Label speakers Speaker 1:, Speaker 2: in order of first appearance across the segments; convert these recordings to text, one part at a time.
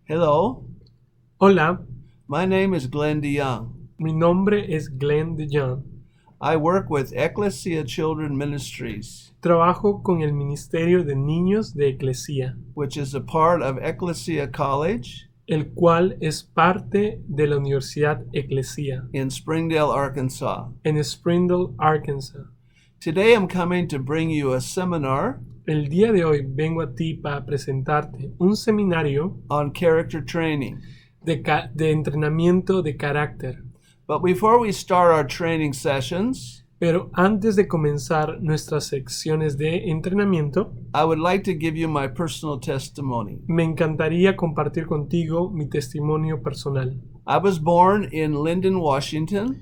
Speaker 1: Hello,
Speaker 2: Hola,
Speaker 1: my name is Glen de Young.
Speaker 2: mi nombre es Glen de Young.
Speaker 1: I work with Ecclesia Children Ministries,
Speaker 2: Trabajo con el Ministerio de Niños de Eclesia,
Speaker 1: which is a part of Ecclesia College
Speaker 2: el cual es parte de la Universidad Eclesia
Speaker 1: in Springdale, Arkansas.
Speaker 2: en Springdale, Arkansas.
Speaker 1: Today I'm coming to bring you a seminar
Speaker 2: El día de hoy vengo a ti para presentarte un seminario
Speaker 1: on character training.
Speaker 2: de entrenamiento de carácter.
Speaker 1: But before we start our training sessions,
Speaker 2: Pero antes de comenzar nuestras secciones de entrenamiento,
Speaker 1: I would like to give you my personal testimony.
Speaker 2: me encantaría compartir contigo mi testimonio personal.
Speaker 1: I was born in Linden, Washington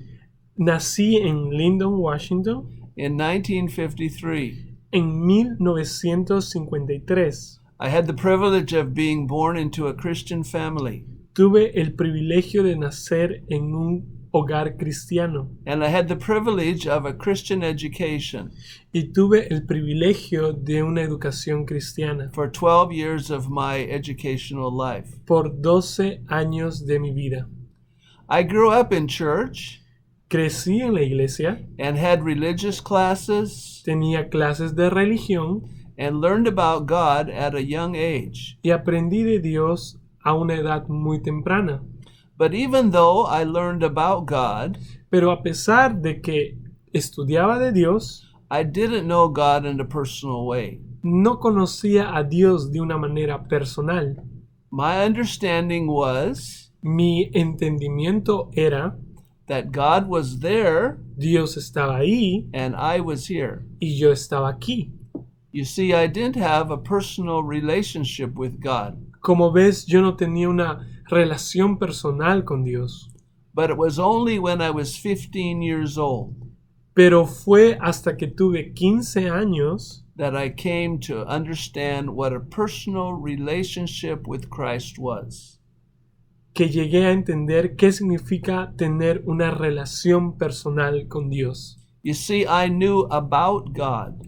Speaker 2: Nací en Lyndon, Washington,
Speaker 1: in 1953.
Speaker 2: en 1953.
Speaker 1: I had the privilege of being born into a Christian family,
Speaker 2: Tuve el privilegio de nacer en un hogar cristiano
Speaker 1: and I had the privilege of a Christian education
Speaker 2: y tuve el privilegio de una educación cristiana
Speaker 1: for 12 years of my educational life.
Speaker 2: por 12 años de mi vida.
Speaker 1: I grew up in church
Speaker 2: Crecí en la iglesia,
Speaker 1: and had religious classes
Speaker 2: tenía clases de religión
Speaker 1: and learned about God at a young age.
Speaker 2: y aprendí de Dios a una edad muy temprana.
Speaker 1: But even though I learned about God,
Speaker 2: Pero a pesar de que estudiaba de Dios,
Speaker 1: I didn't know God in a personal way.
Speaker 2: no conocía a Dios de una manera personal.
Speaker 1: My understanding was
Speaker 2: Mi entendimiento era,
Speaker 1: that God was there
Speaker 2: Dios estaba ahí
Speaker 1: and I was here.
Speaker 2: y yo estaba aquí.
Speaker 1: You see, I didn't have a personal relationship with God,
Speaker 2: Como ves, yo no tenía una relación personal con Dios.
Speaker 1: but it was only when I was 15 years old
Speaker 2: Pero fue hasta que tuve 15 años
Speaker 1: that I came to understand what a personal relationship with Christ was.
Speaker 2: que llegué a entender qué significa tener una relación personal con Dios.
Speaker 1: You see, I knew about God,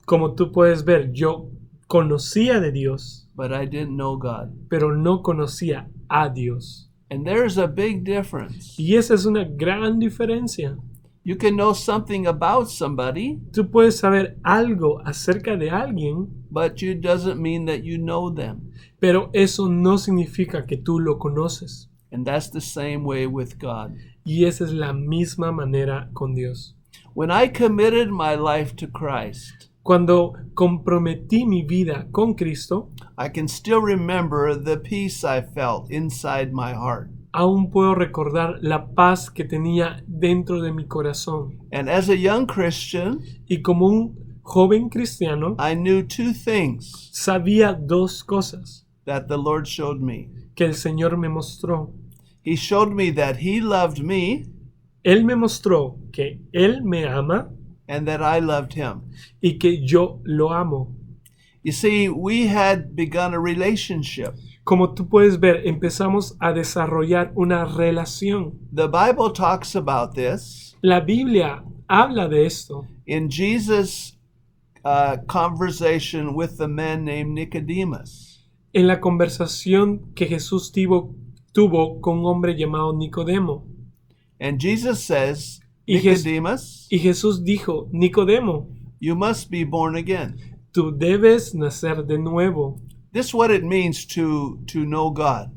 Speaker 2: Como tú puedes ver, yo conocía de Dios,
Speaker 1: but I didn't know God.
Speaker 2: pero no conocía a Dios.
Speaker 1: And there's a big difference.
Speaker 2: Y esa es una gran diferencia.
Speaker 1: You can know something about somebody,
Speaker 2: Tú puedes saber algo acerca de alguien,
Speaker 1: but it doesn't mean that you know them.
Speaker 2: pero eso no significa que tú lo conoces.
Speaker 1: And that's the same way with God.
Speaker 2: Y esa es la misma manera con Dios.
Speaker 1: When I committed my life to Christ,
Speaker 2: Cuando comprometí mi vida con Cristo,
Speaker 1: I can still remember the peace I felt inside my heart.
Speaker 2: aún puedo recordar la paz que tenía dentro de mi corazón.
Speaker 1: And as a young Christian,
Speaker 2: Y como un joven cristiano,
Speaker 1: I knew two things
Speaker 2: sabía dos cosas
Speaker 1: that the Lord showed me.
Speaker 2: que el Señor me mostró.
Speaker 1: He showed me that He loved me
Speaker 2: Él me mostró que Él me ama
Speaker 1: and that I loved Him.
Speaker 2: y que yo lo amo.
Speaker 1: You see, we had begun a relationship.
Speaker 2: Como tú puedes ver, empezamos a desarrollar una relación.
Speaker 1: The Bible talks about this
Speaker 2: La Biblia habla de esto
Speaker 1: in Jesus' conversation with the man named Nicodemus.
Speaker 2: en la conversación que Jesús tuvo con un hombre llamado Nicodemo.
Speaker 1: And Jesus says,
Speaker 2: Y
Speaker 1: Nicodemus,
Speaker 2: Jesús dijo, Nicodemo,
Speaker 1: you must be born again.
Speaker 2: tú debes nacer de nuevo.
Speaker 1: This is what it means to know God.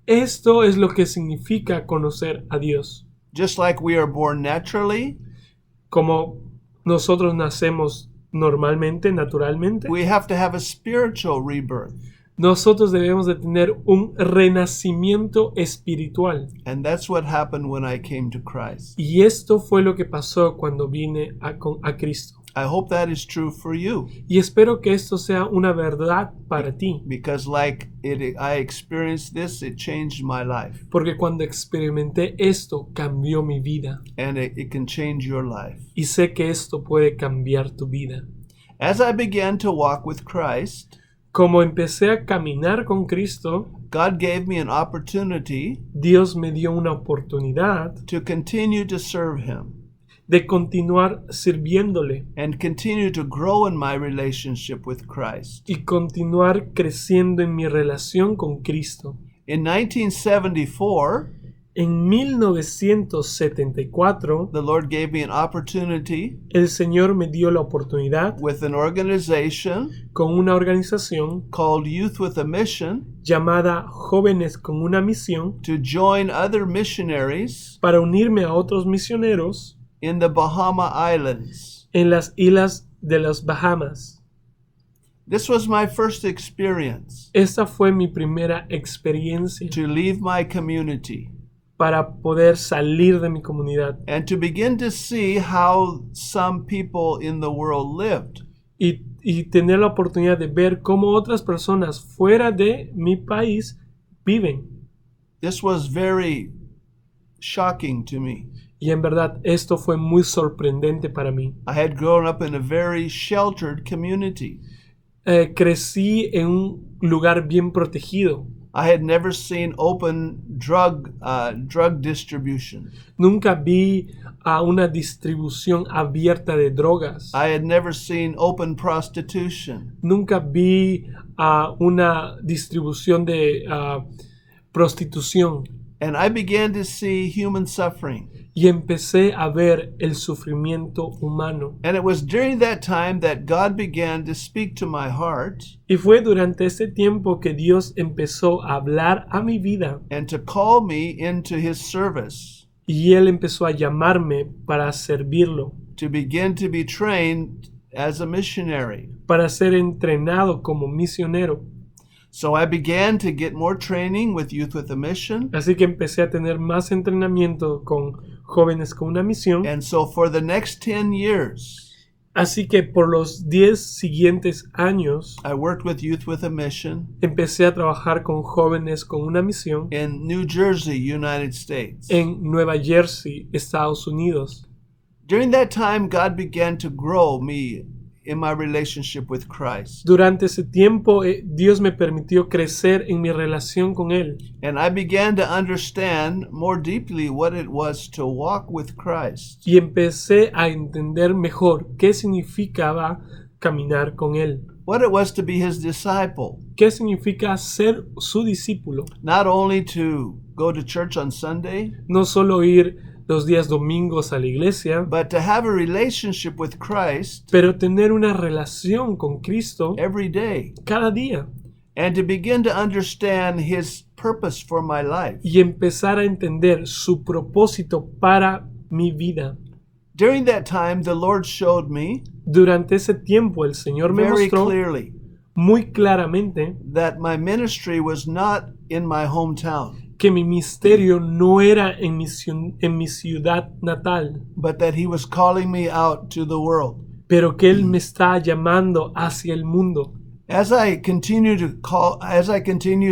Speaker 2: Esto es lo que significa conocer a Dios.
Speaker 1: Just like we are born naturally,
Speaker 2: Como nosotros nacemos normalmente, naturalmente,
Speaker 1: we have to have a spiritual rebirth.
Speaker 2: nosotros debemos de tener un renacimiento espiritual.
Speaker 1: And that's what happened when I came to Christ.
Speaker 2: Y esto fue lo que pasó cuando vine a Cristo.
Speaker 1: I hope that is true for you,
Speaker 2: Y espero que esto sea una verdad para ti.
Speaker 1: because I experienced this, it changed my life,
Speaker 2: Porque cuando experimenté esto, cambió mi vida.
Speaker 1: and it can change your life.
Speaker 2: Y sé que esto puede cambiar tu vida.
Speaker 1: As I began to walk with Christ,
Speaker 2: Como empecé a caminar con Cristo,
Speaker 1: God gave me an opportunity
Speaker 2: Dios me dio una oportunidad
Speaker 1: to continue to serve Him
Speaker 2: de continuar sirviéndole
Speaker 1: and continue to grow in my relationship with Christ.
Speaker 2: y continuar creciendo en mi relación con Cristo.
Speaker 1: In 1974,
Speaker 2: En 1974,
Speaker 1: the Lord gave me an opportunity
Speaker 2: el Señor me dio la oportunidad
Speaker 1: with an organization
Speaker 2: con una organización
Speaker 1: called Youth with a Mission
Speaker 2: llamada Jóvenes con una Misión
Speaker 1: to join other missionaries
Speaker 2: para unirme a otros misioneros
Speaker 1: in the Bahama Islands.
Speaker 2: en las islas de las Bahamas.
Speaker 1: This was my first experience
Speaker 2: Esta fue mi primera experiencia
Speaker 1: to leave my community
Speaker 2: para poder salir de mi comunidad
Speaker 1: and to begin to see how some people in the world lived.
Speaker 2: y tener la oportunidad de ver cómo otras personas fuera de mi país viven.
Speaker 1: This was very shocking to me.
Speaker 2: Y en verdad esto fue muy sorprendente para mí.
Speaker 1: I had grown up in a very sheltered community.
Speaker 2: Crecí en un lugar bien protegido.
Speaker 1: I had never seen open drug distribution.
Speaker 2: Nunca vi a una distribución abierta de drogas.
Speaker 1: I had never seen open prostitution.
Speaker 2: Nunca vi a una distribución de prostitución.
Speaker 1: And I began to see human suffering.
Speaker 2: Y empecé a ver el sufrimiento humano.
Speaker 1: And it was during that time that God began to speak to my heart
Speaker 2: Y fue durante ese tiempo que Dios empezó a hablar a mi vida.
Speaker 1: and to call me into His service
Speaker 2: Y Él empezó a llamarme para servirlo,
Speaker 1: to begin to be trained as a missionary.
Speaker 2: para ser entrenado como misionero.
Speaker 1: So I began to get more training with Youth with a Mission.
Speaker 2: Así que empecé a tener más entrenamiento con jóvenes con una misión.
Speaker 1: And so for the next 10 years,
Speaker 2: Así que por los 10 siguientes años
Speaker 1: I worked with Youth with a Mission
Speaker 2: empecé a trabajar con jóvenes con una misión
Speaker 1: in New Jersey, United States.
Speaker 2: en Nueva Jersey, Estados Unidos.
Speaker 1: During that time, God began to grow me in my relationship with Christ.
Speaker 2: Durante ese tiempo Dios me permitió crecer en mi relación con Él.
Speaker 1: And I began to understand more deeply what it was to walk with Christ.
Speaker 2: Y empecé a entender mejor qué significaba caminar con Él.
Speaker 1: What it was to be His disciple.
Speaker 2: ¿Qué significa ser su discípulo?
Speaker 1: Not only to go to church on Sunday,
Speaker 2: No solo ir los días domingos a la iglesia,
Speaker 1: but to have a relationship with Christ
Speaker 2: pero tener una relación con Cristo
Speaker 1: every day.
Speaker 2: cada día
Speaker 1: And to begin to understand His purpose for my life.
Speaker 2: y empezar a entender su propósito para mi vida.
Speaker 1: During that time, the Lord showed me
Speaker 2: Durante ese tiempo el Señor me
Speaker 1: very
Speaker 2: mostró
Speaker 1: clearly
Speaker 2: muy claramente
Speaker 1: that my ministry was not in my hometown,
Speaker 2: que mi misterio no era en mi ciudad natal,
Speaker 1: but that He was calling me out to the world.
Speaker 2: pero que Él me está llamando hacia el mundo.
Speaker 1: As I continue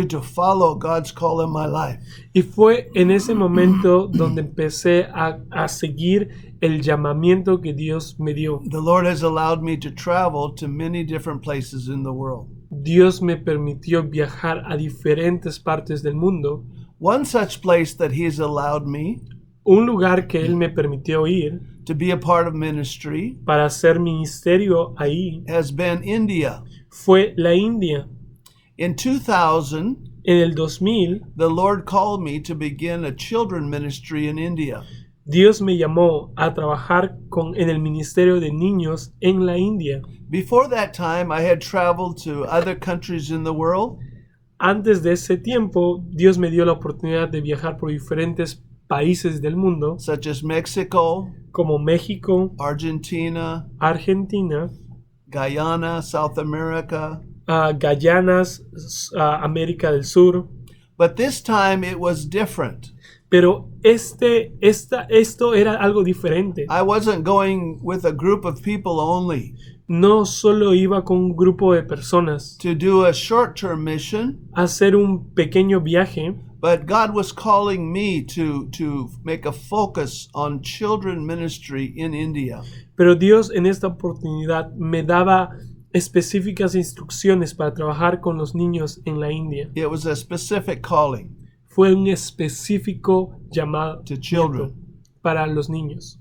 Speaker 1: to follow God's call in my life,
Speaker 2: Y fue en ese momento donde empecé a seguir el llamamiento que Dios me dio.
Speaker 1: the Lord has allowed me to travel to many different places in the world.
Speaker 2: Dios me permitió viajar a diferentes partes del mundo.
Speaker 1: One such place that He has allowed me
Speaker 2: Un lugar que Él me permitió ir
Speaker 1: to be a part of ministry
Speaker 2: para hacer ministerio ahí
Speaker 1: has been India.
Speaker 2: fue la India.
Speaker 1: In 2000,
Speaker 2: En el 2000,
Speaker 1: the Lord called me to begin a children ministry in India.
Speaker 2: Dios me llamó a trabajar en el ministerio de niños en la India.
Speaker 1: Before that time, I had traveled to other countries in the world,
Speaker 2: Antes de ese tiempo, Dios me dio la oportunidad de viajar por diferentes países del mundo,
Speaker 1: such as Mexico,
Speaker 2: como México,
Speaker 1: Argentina,
Speaker 2: Argentina,
Speaker 1: Guyana, South America.
Speaker 2: Guayanas, América del Sur.
Speaker 1: But this time it was different.
Speaker 2: Pero esto era algo diferente.
Speaker 1: I wasn't going with a group of people only
Speaker 2: No solo iba con un grupo de personas
Speaker 1: to do a short-term mission,
Speaker 2: a hacer un pequeño viaje,
Speaker 1: but God was calling me to make a focus on children ministry in India.
Speaker 2: pero Dios en esta oportunidad me daba específicas instrucciones para trabajar con los niños en la India.
Speaker 1: It was a specific calling
Speaker 2: Fue un específico llamado
Speaker 1: to children.
Speaker 2: para los niños.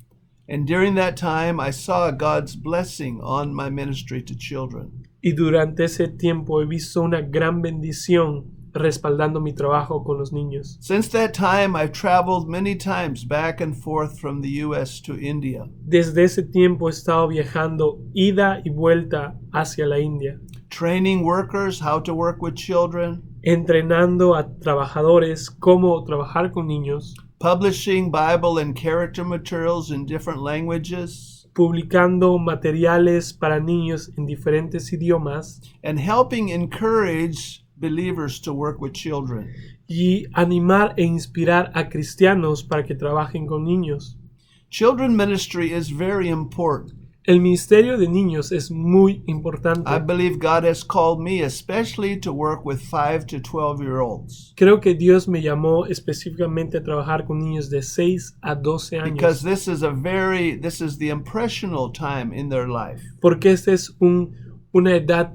Speaker 1: And during that time, I saw God's blessing on my ministry to children.
Speaker 2: Y durante ese tiempo he visto una gran bendición respaldando mi trabajo con los niños.
Speaker 1: Since that time, I've traveled many times back and forth from the U.S. to India,
Speaker 2: Desde ese tiempo he estado viajando ida y vuelta hacia la India,
Speaker 1: training workers how to work with children,
Speaker 2: entrenando a trabajadores cómo trabajar con niños,
Speaker 1: publishing Bible and character materials in different languages,
Speaker 2: publicando materiales para niños en diferentes idiomas
Speaker 1: and helping encourage believers to work with children.
Speaker 2: y animar e inspirar a cristianos para que trabajen con niños.
Speaker 1: Children ministry is very important.
Speaker 2: El ministerio de niños es muy importante.
Speaker 1: I believe God has called me especially to work with 5 to 12-year-olds.
Speaker 2: Creo que Dios me llamó específicamente a trabajar con niños de 6 a 12 años.
Speaker 1: Because this is the impressional time in their life.
Speaker 2: Porque esta es una edad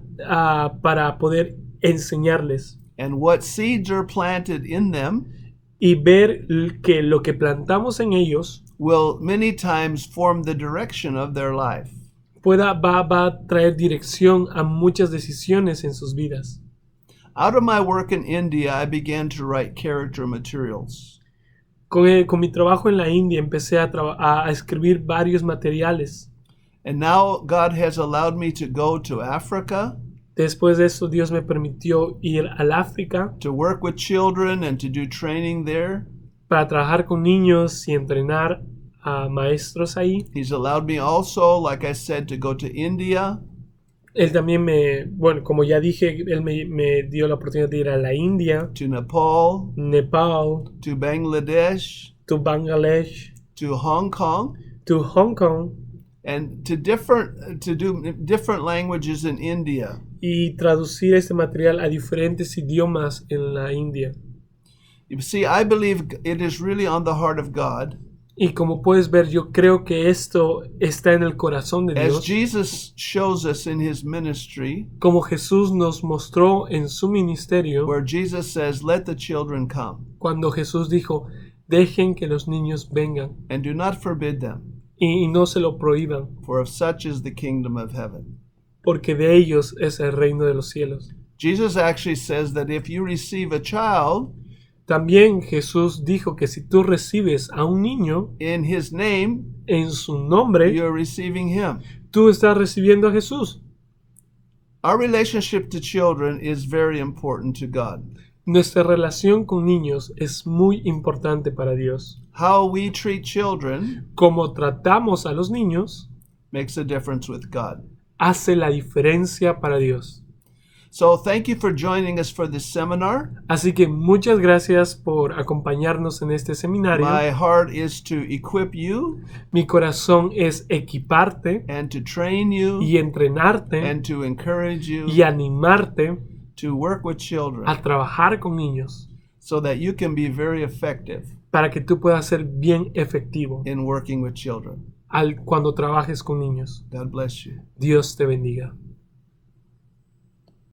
Speaker 2: para poder enseñarles
Speaker 1: And what seeds are planted in them
Speaker 2: y ver que lo que plantamos en ellos
Speaker 1: will many times form the direction of their life.
Speaker 2: va a traer dirección a muchas decisiones en sus vidas.
Speaker 1: Out of my work in India, I began to write character materials.
Speaker 2: Con mi trabajo en la India empecé a escribir varios materiales.
Speaker 1: And now God has allowed me to go to Africa,
Speaker 2: Después de eso, Dios me permitió ir al África
Speaker 1: to work with children and to do training there.
Speaker 2: para trabajar con niños y entrenar a maestros ahí.
Speaker 1: He's allowed me also, like I said, to go to India,
Speaker 2: Él también como ya dije, él me dio la oportunidad de ir a la India,
Speaker 1: to Nepal,
Speaker 2: Nepal,
Speaker 1: to Bangladesh,
Speaker 2: to Bangladesh,
Speaker 1: to Hong Kong,
Speaker 2: to Hong Kong
Speaker 1: and to do different languages in India.
Speaker 2: y traducir este material a diferentes idiomas en la India.
Speaker 1: You see, I believe it is really on the heart of God.
Speaker 2: Y como puedes ver, yo creo que esto está en el corazón de
Speaker 1: As
Speaker 2: Dios.
Speaker 1: Jesus shows us in his ministry,
Speaker 2: Como Jesús nos mostró en su ministerio,
Speaker 1: where Jesus says, "Let the children come,
Speaker 2: cuando Jesús dijo, dejen que los niños vengan
Speaker 1: and do not forbid them,
Speaker 2: y no se lo prohíban,
Speaker 1: for of such is the kingdom of heaven."
Speaker 2: porque de ellos es el reino de los cielos.
Speaker 1: Jesus actually says that if you receive a child
Speaker 2: También Jesús dijo que si tú recibes a un niño
Speaker 1: in his name,
Speaker 2: en su nombre,
Speaker 1: you're receiving him.
Speaker 2: tú estás recibiendo a Jesús.
Speaker 1: Our relationship to children is very important to God.
Speaker 2: Nuestra relación con niños es muy importante para Dios.
Speaker 1: How we treat children
Speaker 2: Como tratamos a los niños
Speaker 1: makes a difference with God.
Speaker 2: hace la diferencia para Dios.
Speaker 1: So thank you for joining us for this seminar.
Speaker 2: Así que muchas gracias por acompañarnos en este seminario.
Speaker 1: My heart is to equip you
Speaker 2: Mi corazón es equiparte
Speaker 1: and to train you
Speaker 2: y entrenarte
Speaker 1: and to encourage you
Speaker 2: y animarte
Speaker 1: to work with children
Speaker 2: a trabajar con niños
Speaker 1: so that you can be very effective
Speaker 2: para que tú puedas ser bien efectivo
Speaker 1: in working with children.
Speaker 2: cuando trabajes con niños.
Speaker 1: God bless you.
Speaker 2: Dios te bendiga.